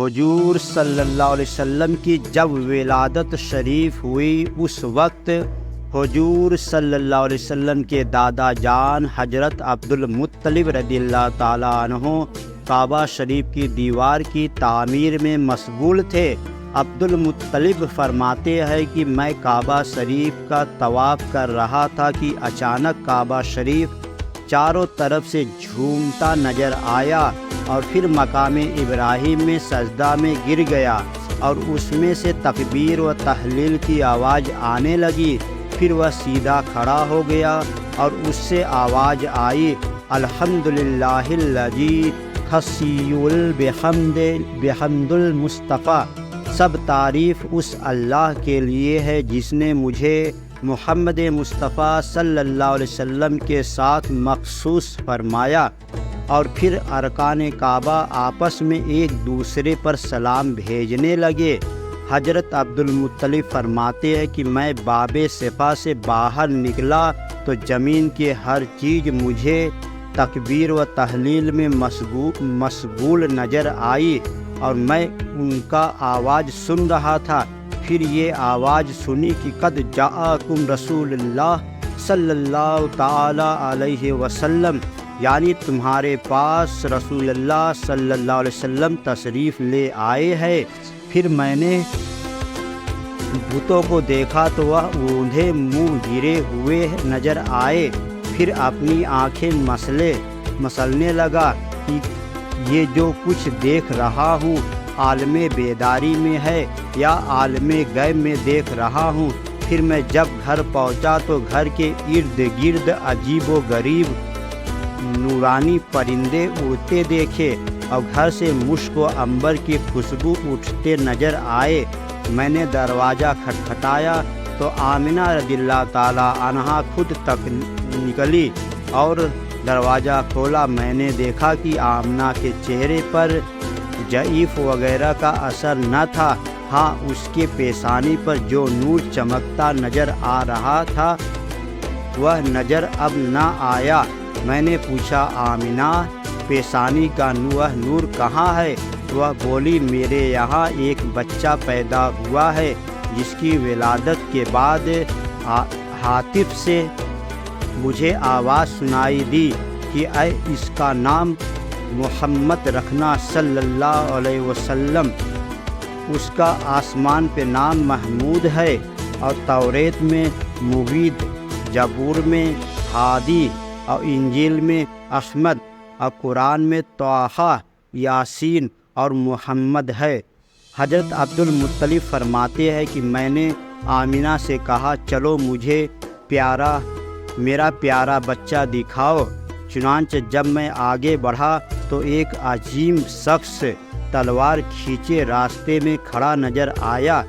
حضور صلی اللہ علیہ وسلم کی جب ولادت شریف ہوئی اس وقت حضور صلی اللہ علیہ وسلم کے دادا جان حضرت عبدالمطلب رضی اللہ تعالیٰ عنہ کعبہ شریف کی دیوار کی تعمیر میں مشغول تھے۔ عبدالمطلب فرماتے ہیں کہ میں کعبہ شریف کا طواف کر رہا تھا کہ اچانک کعبہ شریف چاروں طرف سے جھومتا نظر آیا اور پھر مقام ابراہیم میں سجدہ میں گر گیا اور اس میں سے تکبیر و تحلیل کی آواز آنے لگی۔ پھر وہ سیدھا کھڑا ہو گیا اور اس سے آواز آئی، الحمدللہ الذی خصی بحمد المصطفیٰ، سب تعریف اس اللہ کے لیے ہے جس نے مجھے محمد مصطفیٰ صلی اللہ علیہ وسلم کے ساتھ مخصوص فرمایا۔ اور پھر ارکان کعبہ آپس میں ایک دوسرے پر سلام بھیجنے لگے۔ حضرت عبدالمطلب فرماتے ہیں کہ میں باب صفا سے باہر نکلا تو زمین کی ہر چیز مجھے تکبیر و تحلیل میں مشغول نظر آئی اور میں ان کا آواز سن رہا تھا۔ پھر یہ آواز سنی کہ قد جاءکم رسول اللہ صلی اللہ تعالی علیہ وسلم، یعنی تمہارے پاس رسول اللہ صلی اللہ علیہ وسلم تشریف لے آئے ہیں۔ پھر میں نے بتوں کو دیکھا تو وہ اوندھے منہ گرے ہوئے نظر آئے۔ پھر اپنی آنکھیں مسلنے لگا کہ یہ جو کچھ دیکھ رہا ہوں عالم بیداری میں ہے یا عالم غیب میں دیکھ رہا ہوں۔ پھر میں جب گھر پہنچا تو گھر کے ارد گرد عجیب و غریب نورانی پرندے اڑتے دیکھے اور گھر سے مشک و عنبر کی خوشبو اٹھتے نظر آئے۔ میں نے دروازہ کھٹکھٹایا تو آمنہ رضی اللہ تعالیٰ عنہا خود تک نکلی اور دروازہ کھولا۔ میں نے دیکھا کہ آمنہ کے چہرے پر ضعیف وغیرہ کا اثر نہ تھا، ہاں اس کے پیشانی پر جو نور چمکتا نظر آ رہا تھا وہ نظر اب نہ آیا۔ میں نے پوچھا، آمنہ پیشانی کا وہ نور کہاں ہے؟ وہ بولی، میرے یہاں ایک بچہ پیدا ہوا ہے جس کی ولادت کے بعد ہاتف سے مجھے آواز سنائی دی کہ اے اس کا نام محمد رکھنا صلی اللہ علیہ وسلم۔ اس کا آسمان پہ نام محمود ہے اور توریت میں مبید، زبور میں ہادی اور انجیل میں احمد اور قرآن میں طٰہٰ، یاسین اور محمد ہے۔ حضرت عبدالمطلب فرماتے ہیں کہ میں نے آمنہ سے کہا، چلو مجھے میرا پیارا بچہ دکھاؤ۔ چنانچہ جب میں آگے بڑھا تو ایک عظیم شخص تلوار کھینچے راستے میں کھڑا نظر آیا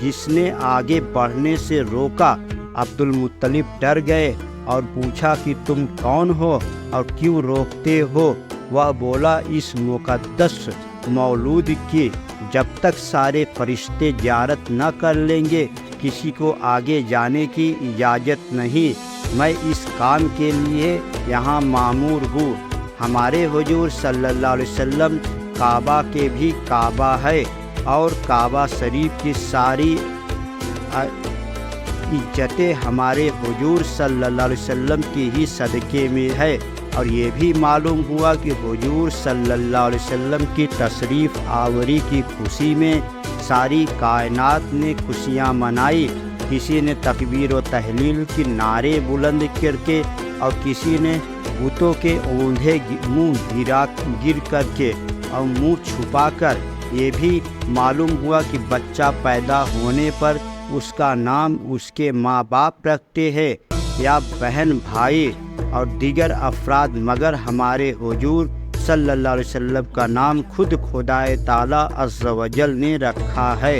جس نے آگے بڑھنے سے روکا۔ عبدالمطلب ڈر گئے اور پوچھا کہ تم کون ہو اور کیوں روکتے ہو؟ وہ بولا، اس مقدس مولود کی جب تک سارے فرشتے زیارت نہ کر لیں گے کسی کو آگے جانے کی اجازت نہیں۔ میں اس کام کے لیے یہاں مامور ہوں۔ ہمارے حضور صلی اللہ علیہ وسلم کعبہ کے بھی کعبہ ہے اور کعبہ شریف کی ساری عزتیں ہمارے حضور صلی اللہ علیہ وسلم کی ہی صدقے میں ہے۔ اور یہ بھی معلوم ہوا کہ حضور صلی اللہ علیہ وسلم کی تشریف آوری کی خوشی میں ساری کائنات نے خوشیاں منائی۔ کسی نے تکبیر و تحلیل کی نعرے بلند کر کے اور کسی نے بتوں کے اوندھے منہ گر کر کے اور منہ چھپا کر۔ یہ بھی معلوم ہوا کہ بچہ پیدا ہونے پر اس کا نام اس کے ماں باپ رکھتے ہیں یا بہن بھائی اور دیگر افراد، مگر ہمارے حضور صلی اللہ علیہ وسلم کا نام خود خدائے تعالیٰ عز و جل نے رکھا ہے۔